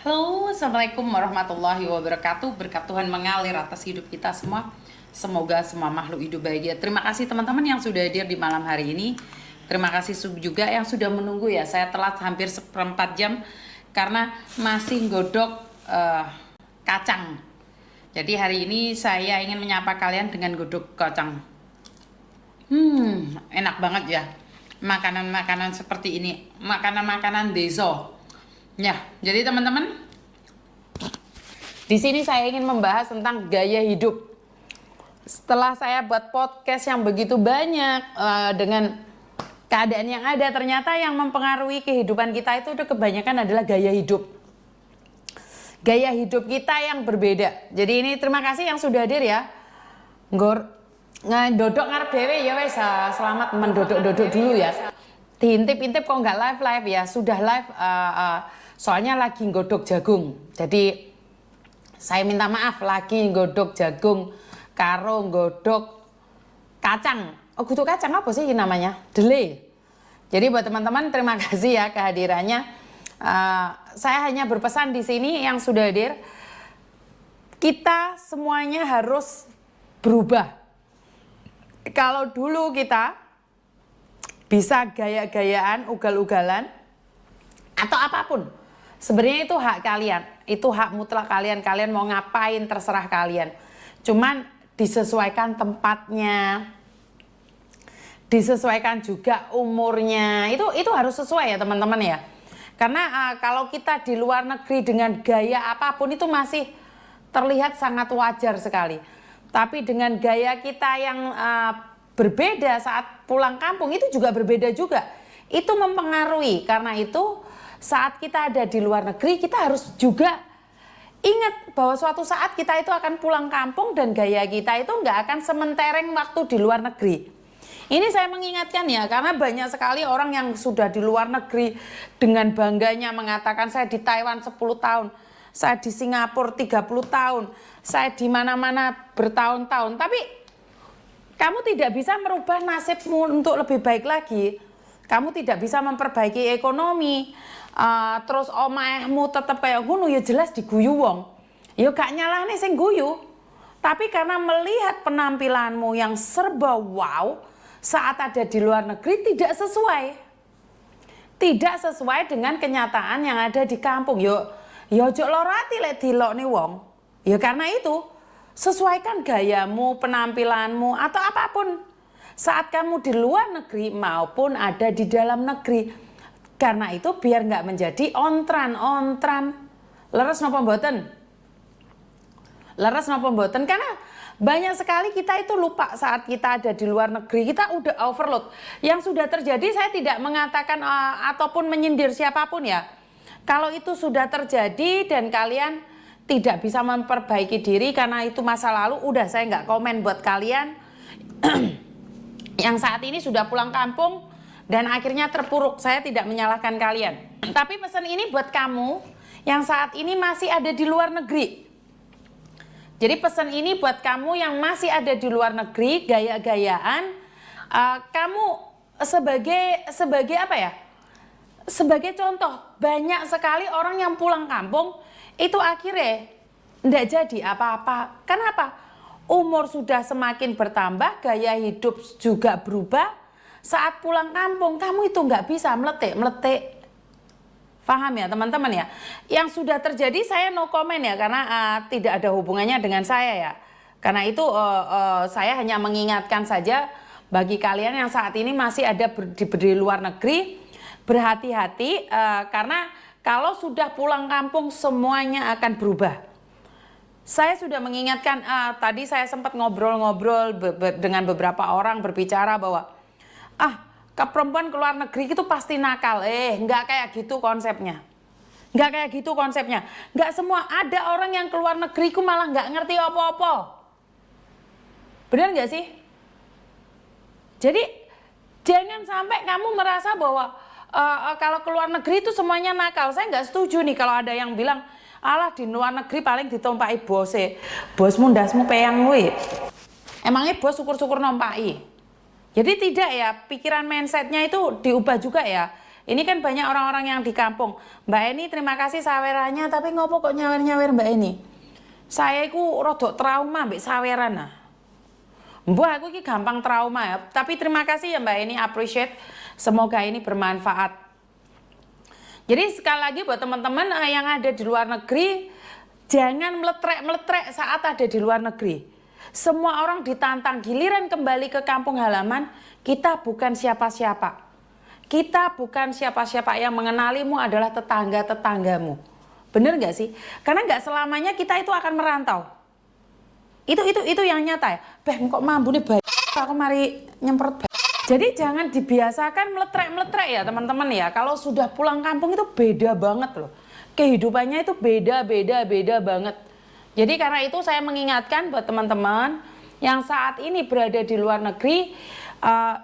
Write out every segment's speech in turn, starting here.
Halo, Assalamualaikum warahmatullahi wabarakatuh. Berkat Tuhan mengalir atas hidup kita semua. Semoga semua makhluk hidup bahagia. Terima kasih teman-teman yang sudah hadir di malam hari ini. Terima kasih juga yang sudah menunggu ya. Saya telat hampir seperempat jam karena masih godok kacang. Jadi hari ini saya ingin menyapa kalian dengan godok kacang. Enak banget ya. Makanan-makanan seperti ini. Makanan-makanan desa. Ya, jadi teman-teman, di sini saya ingin membahas tentang gaya hidup. Setelah saya buat podcast yang begitu banyak dengan keadaan yang ada, ternyata yang mempengaruhi kehidupan kita itu kebanyakan adalah gaya hidup. Gaya hidup kita yang berbeda. Jadi ini terima kasih yang sudah hadir ya. Ngedodok ngarep dewe ya wes, selamat mendodok-dodok dulu ya. Diintip-intip kok nggak live ya, sudah live. Soalnya lagi nggodok jagung. Jadi saya minta maaf, lagi nggodok jagung karo nggodok kacang. Oh, godok kacang apa sih namanya? Dele. Jadi buat teman-teman terima kasih ya kehadirannya. Saya hanya berpesan di sini yang sudah hadir, kita semuanya harus berubah. Kalau dulu kita bisa gaya-gayaan, ugal-ugalan atau apapun, sebenarnya itu hak kalian, itu hak mutlak kalian. Kalian mau ngapain terserah kalian. Cuman disesuaikan tempatnya, disesuaikan juga umurnya. Itu harus sesuai ya teman-teman ya. Karena kalau kita di luar negeri dengan gaya apapun itu masih terlihat sangat wajar sekali. Tapi dengan gaya kita yang berbeda saat pulang kampung itu juga berbeda juga. Itu mempengaruhi. Karena itu saat kita ada di luar negeri, kita harus juga ingat bahwa suatu saat kita itu akan pulang kampung dan gaya kita itu nggak akan sementereng waktu di luar negeri. Ini saya mengingatkan ya, karena banyak sekali orang yang sudah di luar negeri dengan bangganya mengatakan saya di Taiwan 10 tahun, saya di Singapura 30 tahun, saya di mana-mana bertahun-tahun. Tapi kamu tidak bisa merubah nasibmu untuk lebih baik lagi. Kamu tidak bisa memperbaiki ekonomi. Terus omahmu tetap kayak ngono ya jelas diguyu wong. Ya gak nyalahne sing guyu. Tapi karena melihat penampilanmu yang serba wow saat ada di luar negeri tidak sesuai. Tidak sesuai dengan kenyataan yang ada di kampung. Yo ojo lara ati lek dilokne wong. Ya karena itu sesuaikan gayamu, penampilanmu atau apapun saat kamu di luar negeri maupun ada di dalam negeri. Karena itu biar nggak menjadi ontran. Leres napa mboten? Leres napa mboten? Karena banyak sekali kita itu lupa saat kita ada di luar negeri, kita udah overload. Yang sudah terjadi, saya tidak mengatakan ataupun menyindir siapapun ya. Kalau itu sudah terjadi dan kalian tidak bisa memperbaiki diri karena itu masa lalu, udah saya nggak komen buat kalian yang saat ini sudah pulang kampung dan akhirnya terpuruk. Saya tidak menyalahkan kalian. Tapi pesan ini buat kamu yang saat ini masih ada di luar negeri. Jadi pesan ini buat kamu yang masih ada di luar negeri, gaya-gayaan, kamu sebagai apa ya? Sebagai contoh, banyak sekali orang yang pulang kampung itu akhirnya tidak jadi apa-apa. Kenapa? Umur sudah semakin bertambah, gaya hidup juga berubah. Saat pulang kampung, kamu itu nggak bisa meletik. Paham ya teman-teman ya? Yang sudah terjadi saya no comment ya, karena tidak ada hubungannya dengan saya ya. Karena itu saya hanya mengingatkan saja bagi kalian yang saat ini masih ada di luar negeri, berhati-hati karena kalau sudah pulang kampung semuanya akan berubah. Saya sudah mengingatkan, tadi saya sempat ngobrol-ngobrol dengan beberapa orang berbicara bahwa ke perempuan ke luar negeri itu pasti nakal. Nggak kayak gitu konsepnya. Nggak kayak gitu konsepnya. Nggak semua. Ada orang yang keluar negeri ku malah nggak ngerti apa-apa. Benar nggak sih? Jadi jangan sampai kamu merasa bahwa kalau keluar negeri itu semuanya nakal. Saya nggak setuju nih kalau ada yang bilang, alah di luar negeri paling ditompaki bose. Bosmu ndasmu peyang we. Emangnya bos syukur-syukur nompaki? Jadi tidak ya, pikiran mindsetnya itu diubah juga ya. Ini kan banyak orang-orang yang di kampung. Mbak Eni terima kasih sawerannya, tapi ngopo kok nyawer-nyawer Mbak Eni? Saya iku rodok trauma mbek saweran nah. Mbak aku ini gampang trauma ya. Tapi terima kasih ya Mbak Eni, appreciate. Semoga ini bermanfaat. Jadi sekali lagi buat teman-teman yang ada di luar negeri, jangan meletrek-meletrek saat ada di luar negeri. Semua orang ditantang, giliran kembali ke kampung halaman, kita bukan siapa-siapa. Kita bukan siapa-siapa, yang mengenalimu adalah tetangga-tetanggamu. Bener gak sih? Karena gak selamanya kita itu akan merantau. Itu yang nyata ya. Beh kok mambu nih bayi, aku mari nyemprot bayi. Jadi jangan dibiasakan meletrek-meletrek ya teman-teman ya. Kalau sudah pulang kampung itu beda banget loh. Kehidupannya itu beda banget. Jadi karena itu saya mengingatkan buat teman-teman yang saat ini berada di luar negeri,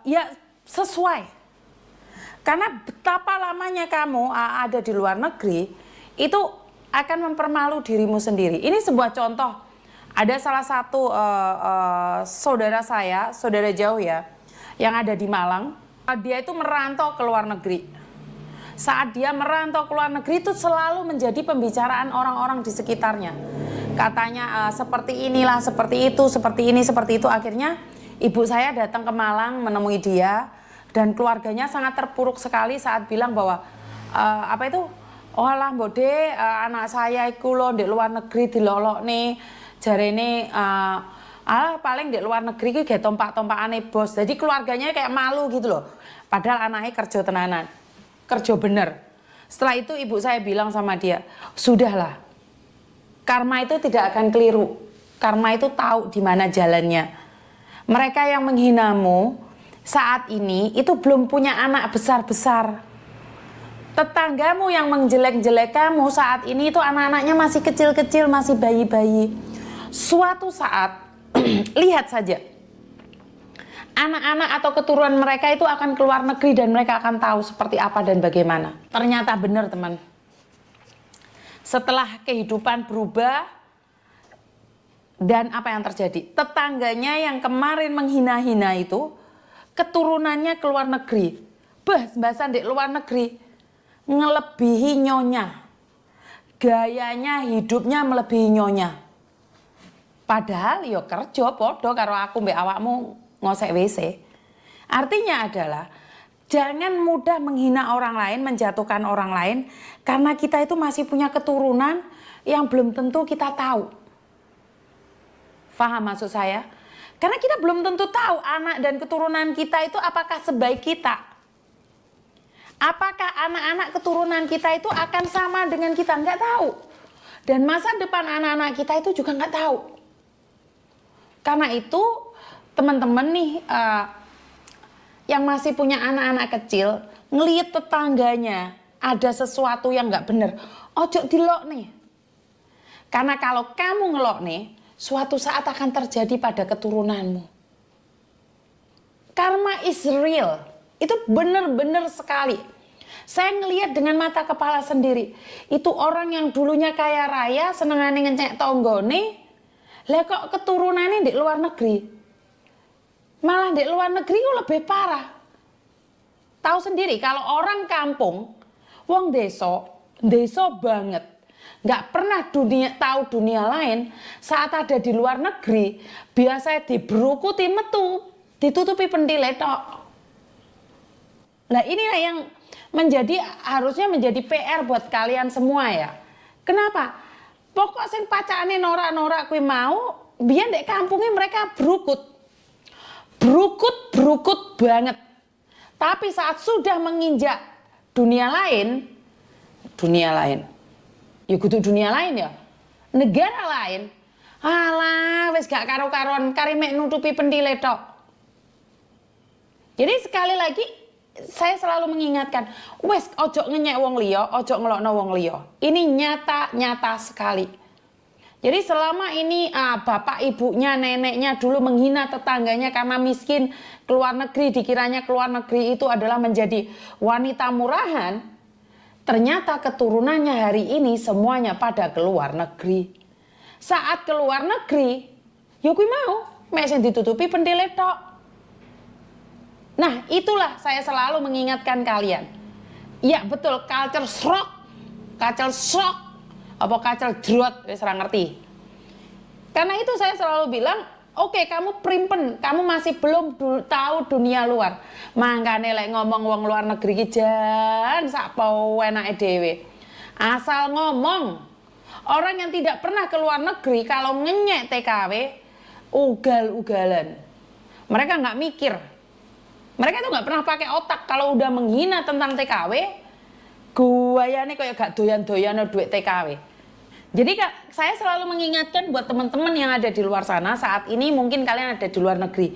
ya sesuai. Karena betapa lamanya kamu ada di luar negeri, itu akan mempermalu dirimu sendiri. Ini sebuah contoh. Ada salah satu saudara saya, saudara jauh ya, yang ada di Malang. Dia itu merantau ke luar negeri. Saat dia merantau ke luar negeri itu selalu menjadi pembicaraan orang-orang di sekitarnya. Katanya seperti inilah, seperti itu, seperti ini, seperti itu. Akhirnya ibu saya datang ke Malang menemui dia. Dan keluarganya sangat terpuruk sekali saat bilang bahwa oh lah mbode, anak saya iku lo di luar negeri dilolok nih, jarene paling di luar negeri kayak tompak-tompakane bos. Jadi keluarganya kayak malu gitu loh. Padahal anaknya kerja tenanan, kerja bener. Setelah itu ibu saya bilang sama dia, sudahlah, karma itu tidak akan keliru. Karma itu tahu di mana jalannya. Mereka yang menghinamu saat ini itu belum punya anak besar-besar. Tetanggamu yang menjelek-jelek kamu saat ini itu anak-anaknya masih kecil-kecil, masih bayi-bayi. Suatu saat, lihat saja, anak-anak atau keturunan mereka itu akan keluar negeri dan mereka akan tahu seperti apa dan bagaimana. Ternyata benar teman. Setelah kehidupan berubah, dan apa yang terjadi? Tetangganya yang kemarin menghina-hina itu, keturunannya ke luar negeri. Bahas-bahasan di luar negeri. Ngelebihi nyonya. Gayanya, hidupnya melebihi nyonya. Padahal yo kerja podo karo aku mbek awakmu ngosek WC. Artinya adalah jangan mudah menghina orang lain, menjatuhkan orang lain, karena kita itu masih punya keturunan yang belum tentu kita tahu. Faham maksud saya? Karena kita belum tentu tahu anak dan keturunan kita itu apakah sebaik kita. Apakah anak-anak keturunan kita itu akan sama dengan kita? Nggak tahu. Dan masa depan anak-anak kita itu juga nggak tahu. Karena itu teman-teman nih yang masih punya anak-anak kecil, ngelihat tetangganya ada sesuatu yang nggak bener, ojo dilok nih. Karena kalau kamu ngelok nih, suatu saat akan terjadi pada keturunanmu. Karma is real. Itu benar-benar sekali. Saya ngelihat dengan mata kepala sendiri. Itu orang yang dulunya kaya raya, senengane ngecek tonggone, lah kok keturunannya di luar negeri. Malah di luar negeri kok lebih parah. Tahu sendiri kalau orang kampung, wong desa banget. Nggak pernah tahu dunia lain, saat ada di luar negeri biasanya dibrukuti metu, ditutupi pendile tok. Nah inilah yang harusnya menjadi PR buat kalian semua ya. Kenapa? Pokok sing pacane norak-norak kuwi mau, biyen dek kampungnya mereka brukut banget. Tapi saat sudah menginjak dunia lain, ya kudu dunia lain ya, negara lain, alah wis gak karo-karuan kari mek nutupi pendile tok. Jadi sekali lagi saya selalu mengingatkan, wes ojo ngenyek wong liya, ojo ngelokno wong liya. Ini nyata sekali. Jadi selama ini bapak ibunya, neneknya dulu menghina tetangganya karena miskin, keluar negeri, dikiranya keluar negeri itu adalah menjadi wanita murahan. Ternyata keturunannya hari ini semuanya pada keluar negeri. Saat keluar negeri, ya kuwi mau mek sing ditutupi pendile tok. Nah, itulah saya selalu mengingatkan kalian. Iya betul, culture shock, apa culture drot, wis ora ngerti. Karena itu saya selalu bilang, oke, kamu primpen, kamu masih belum tahu dunia luar. Mangkane lek ngomong wong luar negeri ki jan sak enake dhewe. Asal ngomong. Orang yang tidak pernah ke luar negeri kalau ngenyek TKW ugal-ugalan. Mereka nggak mikir. Mereka itu nggak pernah pakai otak. Kalau udah menghina tentang TKW, guayane kayak gak doyan-doyan duit TKW. Jadi saya selalu mengingatkan buat teman-teman yang ada di luar sana, saat ini mungkin kalian ada di luar negeri.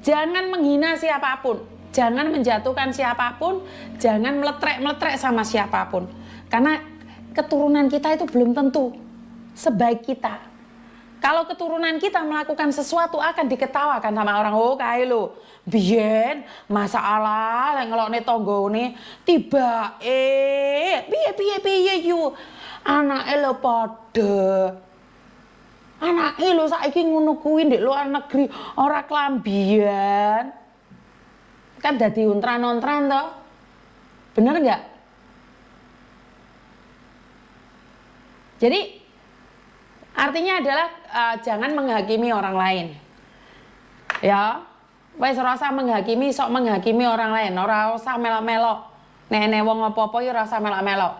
Jangan menghina siapapun, jangan menjatuhkan siapapun, jangan meletrek-meletrek sama siapapun. Karena keturunan kita itu belum tentu sebaik kita. Kalau keturunan kita melakukan sesuatu akan diketawakan sama orang. Oh kae lho, biyen masalah lek ngelokne tanggane tiba piye yu. Anake lho padha. Anake lho saiki ngono kuwi ndek luar negeri ora klambian. Kan dadi untran-untran toh. Bener enggak? Jadi artinya adalah jangan menghakimi orang lain. Ya, wis ora usah menghakimi, sok menghakimi orang lain, ora usah melok-melok. Nek wong apa-apa ya ora usah melok-melok.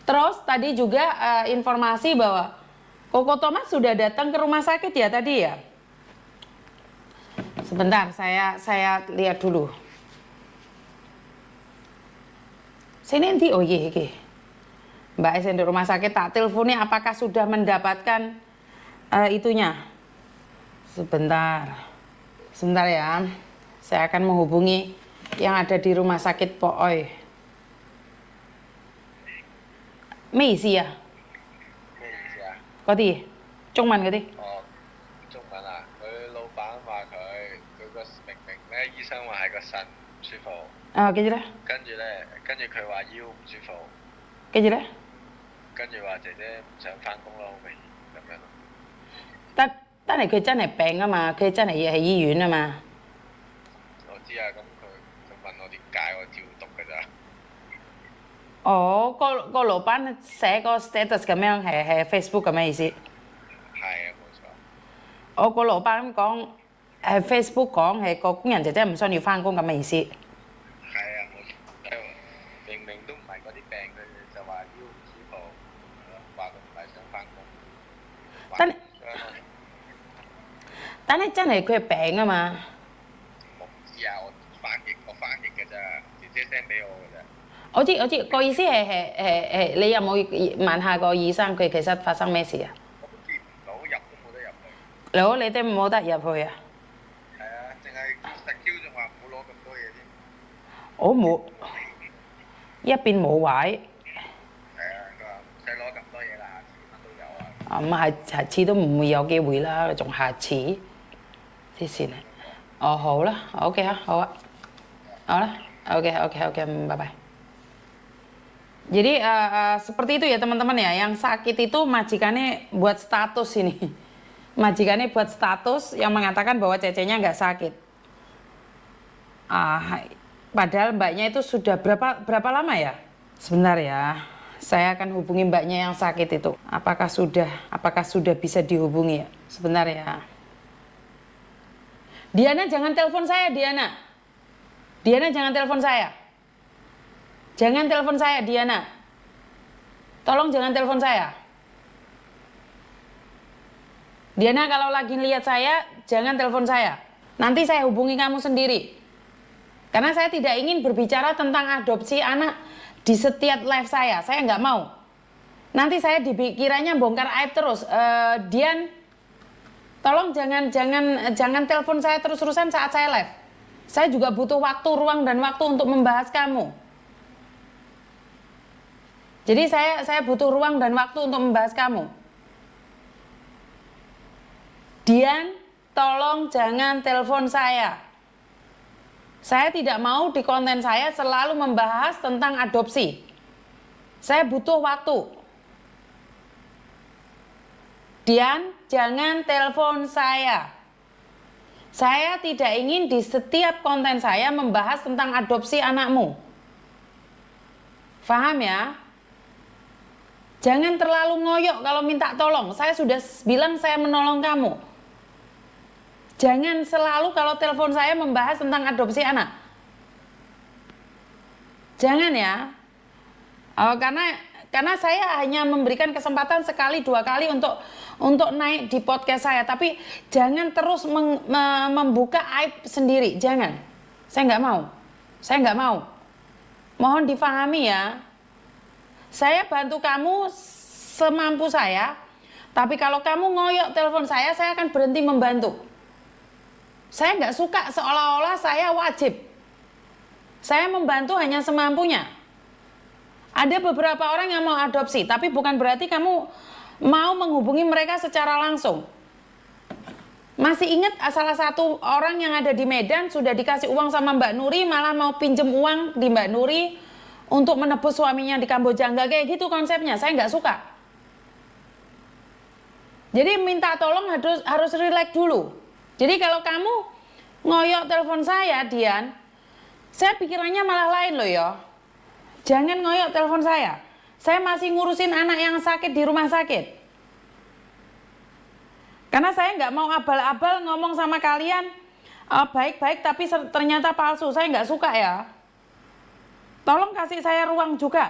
Terus tadi juga informasi bahwa Koko Thomas sudah datang ke rumah sakit ya tadi ya. Sebentar, saya lihat dulu. Sini nanti, oh iya, iki. Mbak Esen di rumah sakit tak teleponnya apakah sudah mendapatkan itunya. Sebentar ya. Saya akan menghubungi yang ada di rumah sakit Poi. Mấy gì à? Có gì? Trung文嗰啲。中文啊，佢老闆話佢個明明咧，醫生話係個腎唔舒服。跟住咧？跟住佢話腰唔舒服。跟住咧？跟住話姐姐唔想翻工咯，好明顯咁樣咯。但係佢真係病啊嘛，佢真係要喺醫院啊嘛。我知啊，咁佢問我點解，我照讀㗎咋。哦，個老闆寫個 status 咁樣係 Facebook 咁嘅意思。係啊，冇錯。我個老闆講係 Facebook 講係個工人姐姐唔需要翻工咁嘅意思。係啊，冇錯。明明都唔係嗰啲病，佢哋就話腰唔舒服，話佢唔係想翻工。但係真係佢係病啊嘛。我唔知啊，我翻譯㗎咋，姐姐 send 俾我㗎咋。我知個意思係你有冇問下個醫生佢其實發生咩事啊？我都見唔到，入都冇得入去。你哋冇得入去啊？係啊，淨係實 Q 仲話唔好攞咁多嘢添。我冇，一邊冇位。係啊，佢話唔使攞咁多嘢啦，下次乜都有啊。咁下次都唔會有機會啦，仲下次黐線啊！哦好啦 ，OK 啊，好啊，好啦 ，OK，拜拜。Jadi seperti itu ya teman-teman ya, yang sakit itu majikannya buat status ini. Majikannya buat status yang mengatakan bahwa cecenya nggak sakit. Padahal mbaknya itu sudah berapa lama ya? Sebentar ya, saya akan hubungi mbaknya yang sakit itu. Apakah sudah bisa dihubungi ya? Sebentar ya. Diana jangan telepon saya, Diana. Diana jangan telepon saya. Jangan telepon saya, Diana. Tolong jangan telepon saya. Diana kalau lagi lihat saya, jangan telepon saya. Nanti saya hubungi kamu sendiri. Karena saya tidak ingin berbicara tentang adopsi anak di setiap live saya. Saya nggak mau. Nanti saya dikiranya bongkar aib terus. Dian, tolong jangan telepon saya terus-terusan saat saya live. Saya juga butuh waktu, ruang dan waktu untuk membahas kamu. Jadi saya butuh ruang dan waktu untuk membahas kamu. Dian, tolong jangan telepon saya. Saya tidak mau di konten saya selalu membahas tentang adopsi. Saya butuh waktu. Dian, jangan telepon saya. Saya tidak ingin di setiap konten saya membahas tentang adopsi anakmu. Paham ya? Jangan terlalu ngoyok kalau minta tolong. Saya sudah bilang saya menolong kamu. Jangan selalu kalau telepon saya membahas tentang adopsi anak. Jangan ya. Karena saya hanya memberikan kesempatan sekali dua kali untuk naik di podcast saya, tapi jangan terus membuka aib sendiri. Jangan. Saya nggak mau. Mohon difahami ya. Saya bantu kamu semampu saya, tapi kalau kamu ngoyok telepon saya akan berhenti membantu. Saya nggak suka seolah-olah saya wajib. Saya membantu hanya semampunya. Ada beberapa orang yang mau adopsi, tapi bukan berarti kamu mau menghubungi mereka secara langsung. Masih ingat salah satu orang yang ada di Medan sudah dikasih uang sama Mbak Nuri, malah mau pinjem uang di Mbak Nuri untuk menebus suaminya di Kamboja. Nggak kayak gitu konsepnya, saya nggak suka. Jadi minta tolong harus relax dulu. Jadi kalau kamu ngoyok telepon saya, Dian, saya pikirannya malah lain loh ya. Jangan ngoyok telepon saya. Saya masih ngurusin anak yang sakit di rumah sakit. Karena saya nggak mau abal-abal ngomong sama kalian baik-baik tapi ternyata palsu. Saya nggak suka ya. Tolong kasih saya ruang juga.